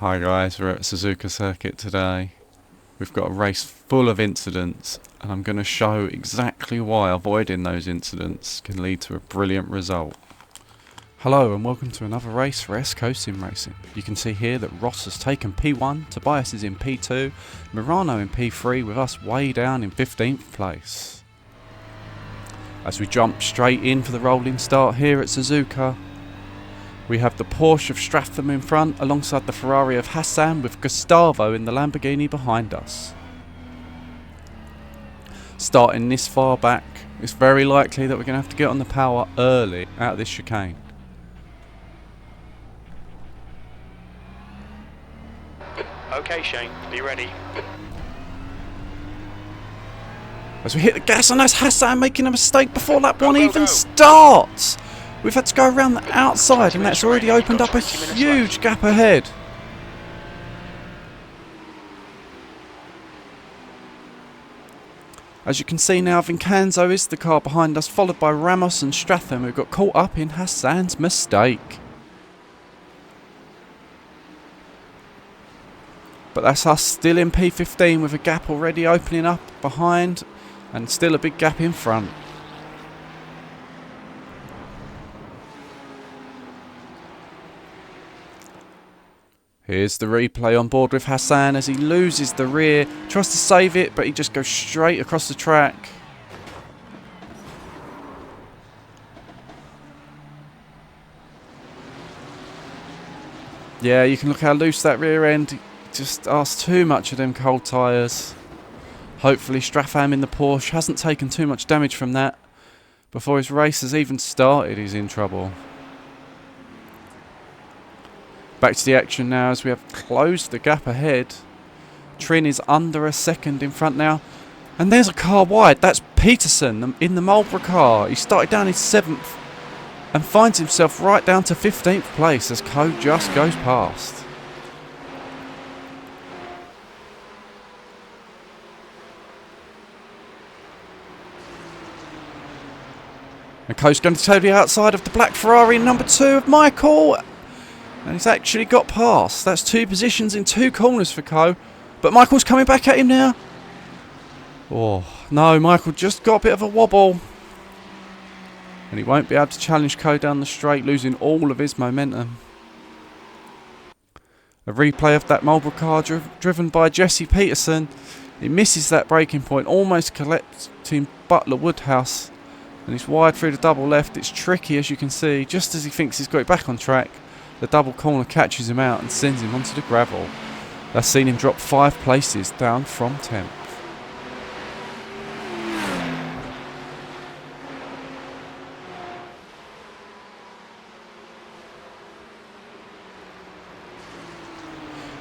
Hi guys, we're at Suzuka Circuit today. We've got a race full of incidents and I'm going to show exactly why avoiding those incidents can lead to a brilliant result. Hello and welcome to another race for SCO Sim Racing. You can see here that Ross has taken P1, Tobias is in P2, Murano in P3 with us way down in 15th place. As we jump straight in for the rolling start here at Suzuka, we have the Porsche of Stratham in front alongside the Ferrari of Hassan with Gustavo in the Lamborghini behind us. Starting this far back, it's very likely that we're going to have to get on the power early out of this chicane. Okay Shane, be ready. As we hit the gas, and that's Hassan making a mistake before lap one even starts. We've had to go around the outside and that's already opened up a huge gap ahead. As you can see now, Vincenzo is the car behind us, followed by Ramos and Stratham, who got caught up in Hassan's mistake. But that's us still in P15 with a gap already opening up behind and still a big gap in front. Here's the replay on board with Hassan as he loses the rear, tries to save it, but he just goes straight across the track. Yeah, you can look how loose that rear end, just asks too much of them cold tyres. Hopefully Stratham in the Porsche hasn't taken too much damage from that. Before his race has even started, he's in trouble. Back to the action now as we have closed the gap ahead. Trin is under a second in front now. And there's a car wide. That's Peterson in the Marlboro car. He started down in 7th and finds himself right down to 15th place as Co just goes past. And Co's going to the outside of the black Ferrari in number 2 of Michael. And he's actually got past. That's 2 positions in 2 corners for Co. But Michael's coming back at him now. Oh, no, Michael just got a bit of a wobble. And he won't be able to challenge Co down the straight, losing all of his momentum. A replay of that Marlboro car driven by Jesse Peterson. He misses that braking point, almost collecting Butler Woodhouse. And he's wide through the double left. It's tricky, as you can see. Just as he thinks he's got it back on track, the double corner catches him out and sends him onto the gravel. That's seen him drop 5 places down from 10th.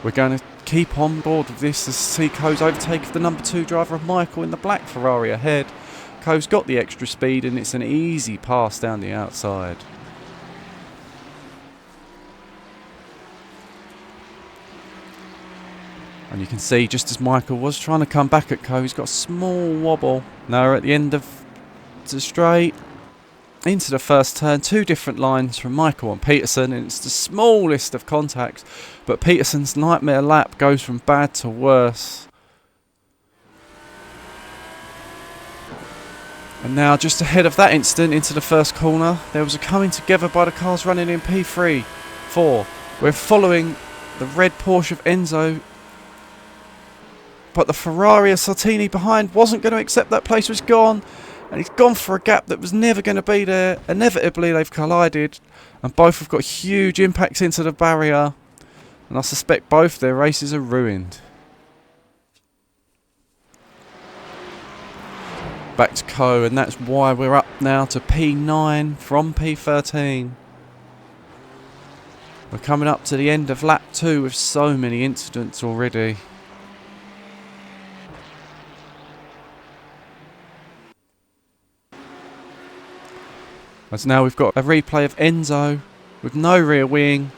We're going to keep on board with this as see Co's overtake of the number 2 driver of Michael in the black Ferrari ahead. Co's got the extra speed and it's an easy pass down the outside. And you can see just as Michael was trying to come back at Co, he's got a small wobble. Now we're at the end of the straight, into the first turn, 2 different lines from Michael and Peterson, and it's the smallest of contacts, but Peterson's nightmare lap goes from bad to worse. And now just ahead of that incident into the first corner, there was a coming together by the cars running in P3, 4. We're following the red Porsche of Enzo, but the Ferrari of Sartini behind wasn't going to accept that place was gone, and he's gone for a gap that was never going to be there. Inevitably they've collided, and both have got huge impacts into the barrier, and I suspect both their races are ruined. Back to Co, and that's why we're up now to P9 from P13. We're coming up to the end of lap 2 with so many incidents already. As now we've got a replay of Enzo with no rear wing.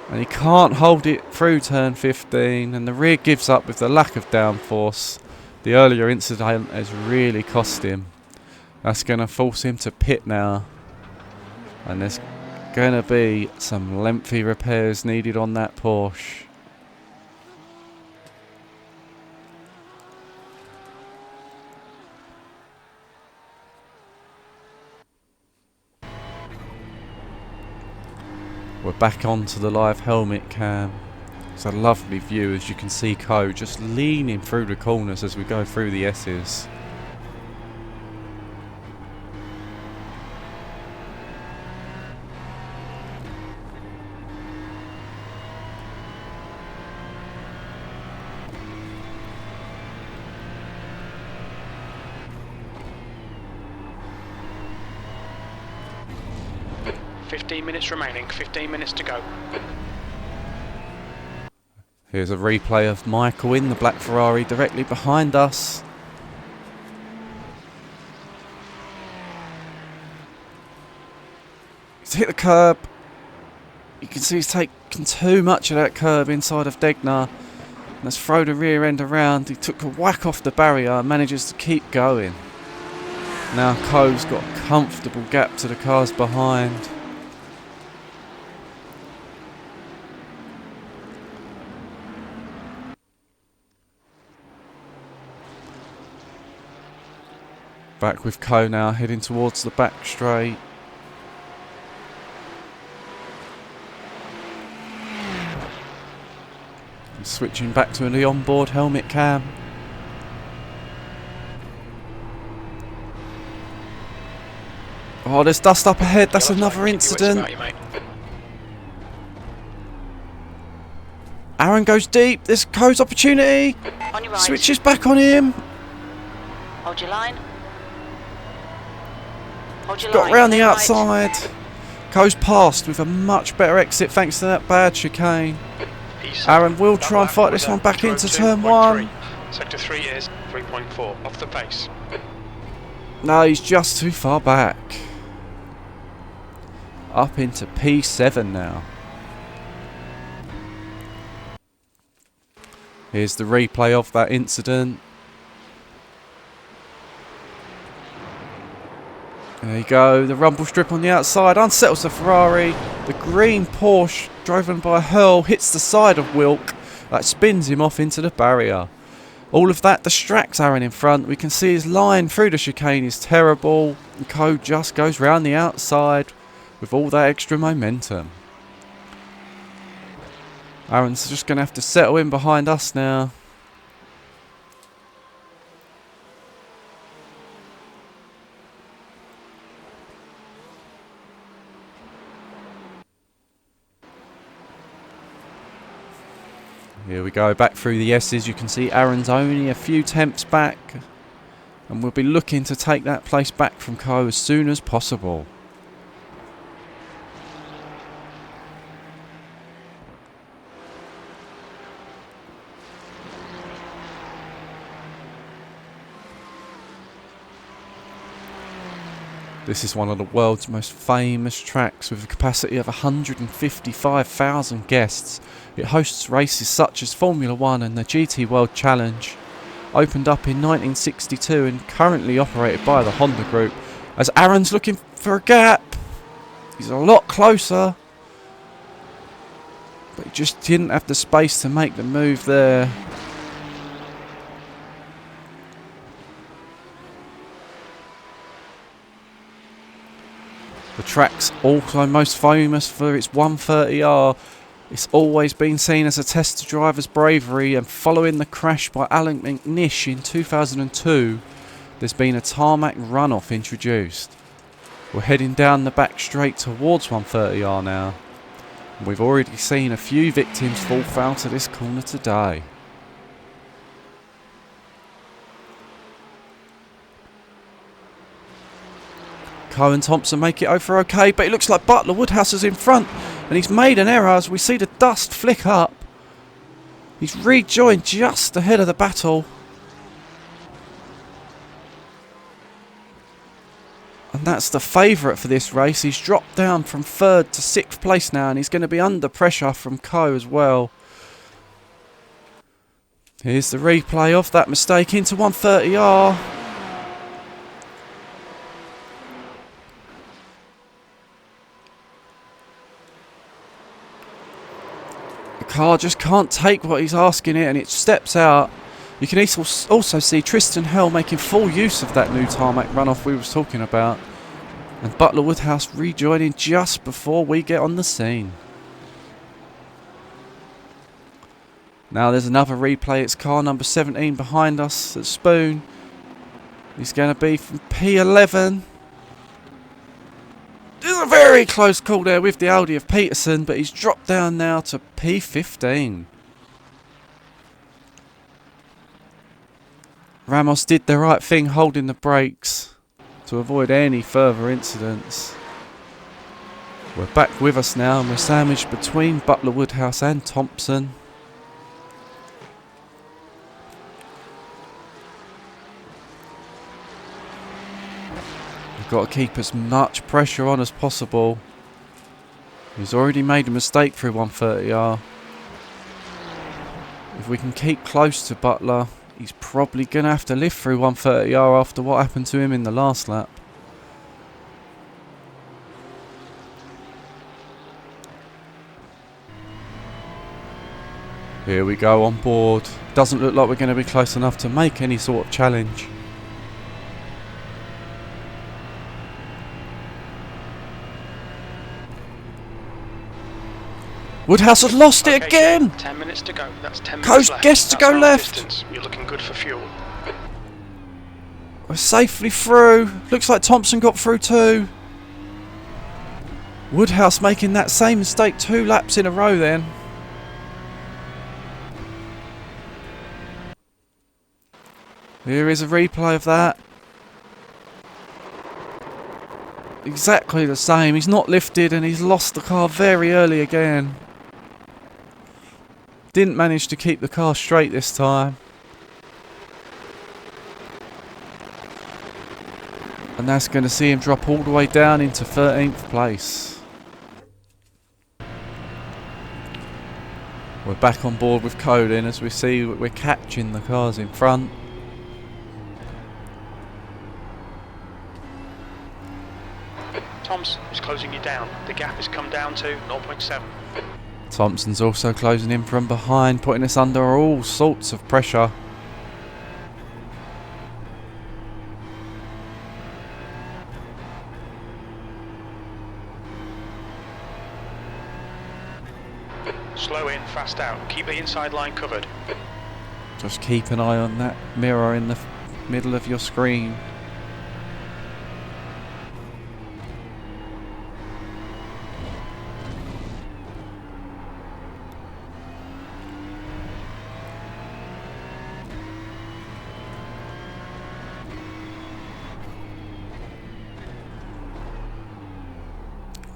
And he can't hold it through turn 15. And the rear gives up with the lack of downforce. The earlier incident has really cost him. That's going to force him to pit now. And there's Gonna be some lengthy repairs needed on that Porsche. We're back onto the live helmet cam. It's a lovely view, as you can see Co just leaning through the corners as we go through the S's. Minutes remaining, 15 minutes to go. Here's a replay of Michael in the black Ferrari directly behind us. He's hit the curb. You can see he's taken too much of that curb inside of Degner. And has thrown the rear end around. He took a whack off the barrier and manages to keep going. Now Coe's got a comfortable gap to the cars behind. Back with Coe now, heading towards the back straight. And switching back to the onboard helmet cam. Oh, there's dust up ahead, that's another incident. Aaron goes deep, this Coe's opportunity. On your right. Switches back on him. Hold your line. Hold your Got line. round the Then right. outside. Goes past with a much better exit thanks to that bad chicane. Aaron will try and fight this one back into turn 1. Sector 3 is 3.4 off the pace. No, he's just too far back. Up into P7 now. Here's the replay of that incident. There you go, the rumble strip on the outside unsettles the Ferrari. The green Porsche, driven by Hurl, hits the side of Wilk. That spins him off into the barrier. All of that distracts Aaron in front. We can see his line through the chicane is terrible. And Coe just goes round the outside with all that extra momentum. Aaron's just going to have to settle in behind us now. Here we go, back through the S's. You can see Aaron's only a few tenths back. And we'll be looking to take that place back from Coe as soon as possible. This is one of the world's most famous tracks with a capacity of 155,000 guests. It hosts races such as Formula 1 and the GT World Challenge. Opened up in 1962 and currently operated by the Honda Group. As Aaron's looking for a gap. He's a lot closer. But he just didn't have the space to make the move there. The track's also most famous for its 130R. It's always been seen as a test of driver's bravery, and following the crash by Alan McNish in 2002, there's been a tarmac runoff introduced. We're heading down the back straight towards 130R now. And we've already seen a few victims fall foul to this corner today. Coe and Thompson make it over okay, but it looks like Butler Woodhouse is in front, and he's made an error as we see the dust flick up. He's rejoined just ahead of the battle. And that's the favourite for this race. He's dropped down from 3rd to 6th place now, and he's going to be under pressure from Coe as well. Here's the replay of that mistake into 130R. The car just can't take what he's asking it, and it steps out. You can also see Tristan Hell making full use of that new tarmac runoff we was talking about. And Butler Woodhouse rejoining just before we get on the scene. Now there's another replay. It's car number 17 behind us at Spoon. He's going to be from P11. There's a very close call there with the Audi of Peterson, but he's dropped down now to P15. Ramos did the right thing holding the brakes to avoid any further incidents. We're back with us now, and we're sandwiched between Butler Woodhouse and Thompson. Got to keep as much pressure on as possible. He's already made a mistake through 130R. If we can keep close to Butler, he's probably going to have to live through 130R after what happened to him in the last lap. Here we go on board. Doesn't look like we're going to be close enough to make any sort of challenge. Woodhouse has lost it again! 10 minutes to go. That's 10 minutes left. Gets to go left. Distance. You're looking good for fuel. We're safely through. Looks like Thompson got through too. Woodhouse making that same mistake 2 laps in a row then. Here is a replay of that. Exactly the same. He's not lifted and he's lost the car very early again. Didn't manage to keep the car straight this time. And that's going to see him drop all the way down into 13th place. We're back on board with Colin as we see we're catching the cars in front. Thompson is closing you down. The gap has come down to 0.7. Thompson's also closing in from behind, putting us under all sorts of pressure. Slow in, fast out. Keep the inside line covered. Just keep an eye on that mirror in the middle of your screen.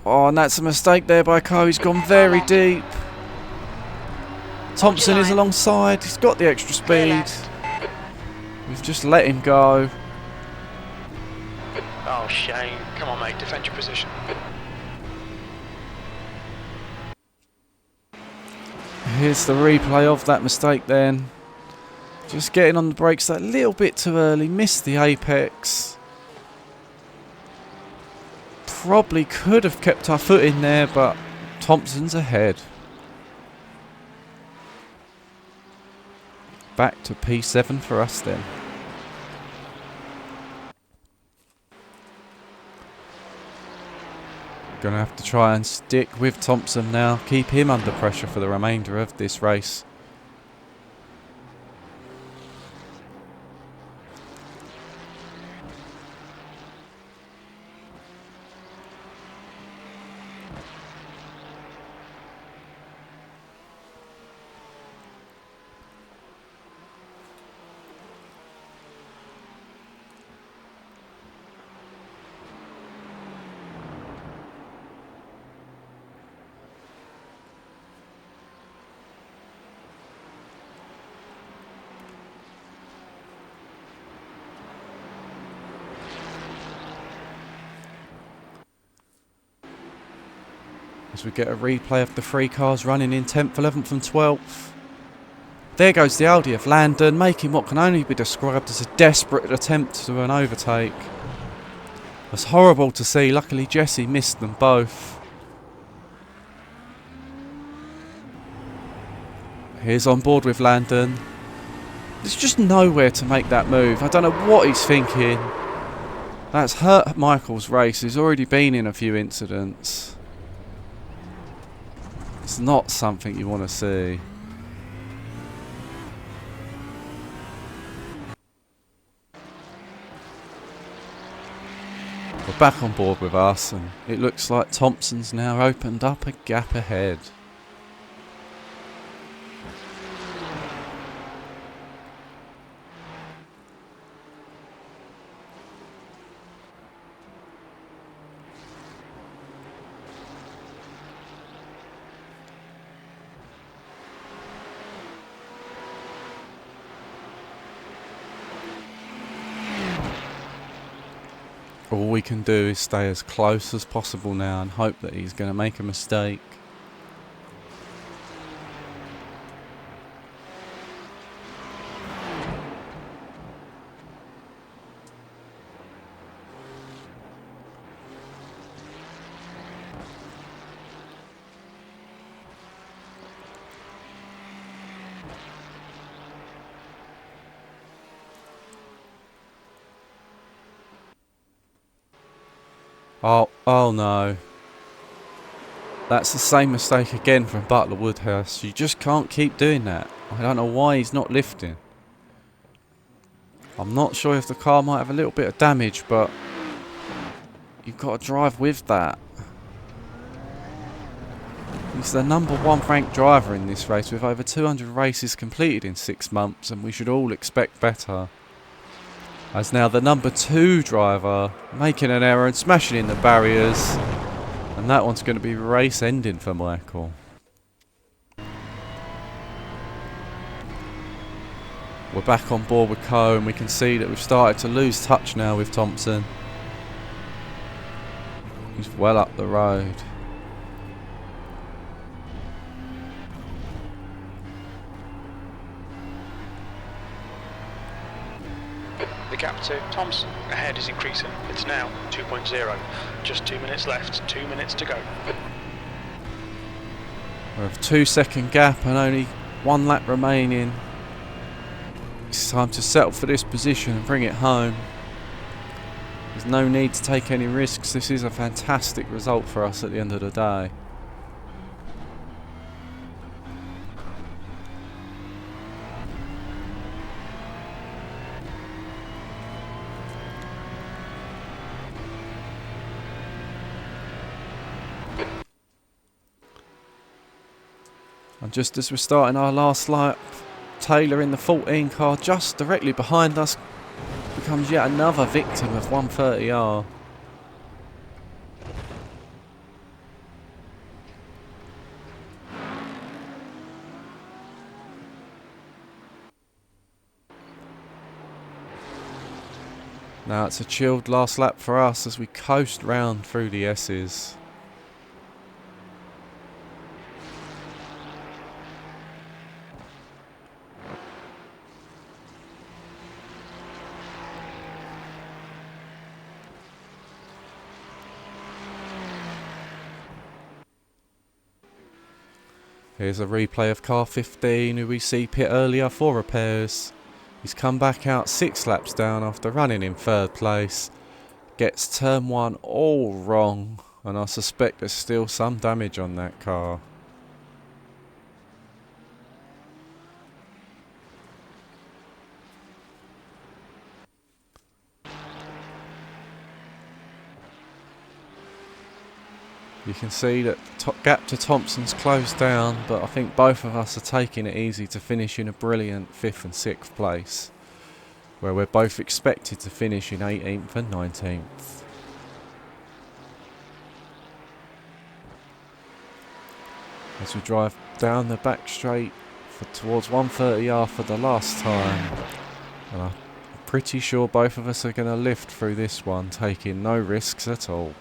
Oh, and that's a mistake there by Ko. He's gone very deep. Thompson is alongside. He's got the extra speed. We've just let him go. Oh, shame. Come on, mate. Defend your position. Here's the replay of that mistake then. Just getting on the brakes that little bit too early. Missed the apex. Probably could have kept our foot in there, but Thompson's ahead. Back to P7 for us then. Gonna have to try and stick with Thompson now. Keep him under pressure for the remainder of this race. As we get a replay of the 3 cars running in 10th, 11th and 12th. There goes the Audi of Landon, making what can only be described as a desperate attempt to an overtake. It's horrible to see. Luckily Jesse missed them both. Here's on board with Landon. There's just nowhere to make that move. I don't know what he's thinking. That's hurt Michael's race. He's already been in a few incidents. It's not something you want to see. We're back on board with us, and it looks like Thompson's now opened up a gap ahead. All we can do is stay as close as possible now and hope that he's going to make a mistake. Oh no. That's the same mistake again from Butler Woodhouse. You just can't keep doing that. I don't know why he's not lifting. I'm not sure if the car might have a little bit of damage, but you've got to drive with that. He's the #1 ranked driver in this race with over 200 races completed in 6 months, and we should all expect better. As now the #2 driver making an error and smashing in the barriers, and that one's going to be race ending for Michael. We're back on board with Co, and we can see that we've started to lose touch now with Thompson. He's well up the road. The gap to Thompson ahead is increasing. It's now 2.0. Just 2 minutes left. 2 minutes to go. We have a 2-second gap and only 1 lap remaining. It's time to settle for this position and bring it home. There's no need to take any risks. This is a fantastic result for us at the end of the day. And just as we're starting our last lap, Taylor in the 14 car just directly behind us becomes yet another victim of 130R. Now it's a chilled last lap for us as we coast round through the S's. Here's a replay of car 15, who we see pit earlier for repairs. He's come back out 6 laps down after running in 3rd place. Gets turn 1 all wrong, and I suspect there's still some damage on that car. You can see that the gap to Thompson's closed down, but I think both of us are taking it easy to finish in a brilliant 5th and 6th place, where we're both expected to finish in 18th and 19th. As we drive down the back straight towards 130R for the last time, and I'm pretty sure both of us are going to lift through this one, taking no risks at all.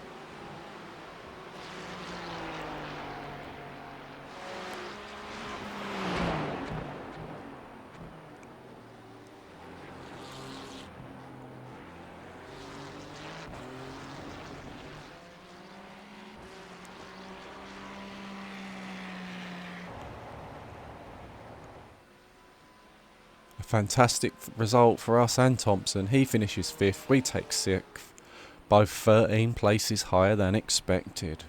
Fantastic result for us and Thompson. He finishes 5th, we take 6th. Both 13 places higher than expected.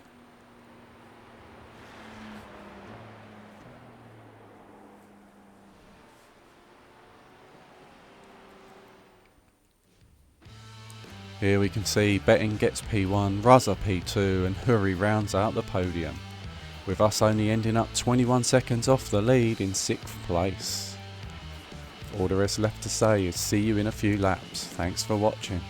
Here we can see Betting gets P1, Ruzza P2 and Hurry rounds out the podium, with us only ending up 21 seconds off the lead in 6th place. All there is left to say is see you in a few laps. Thanks for watching.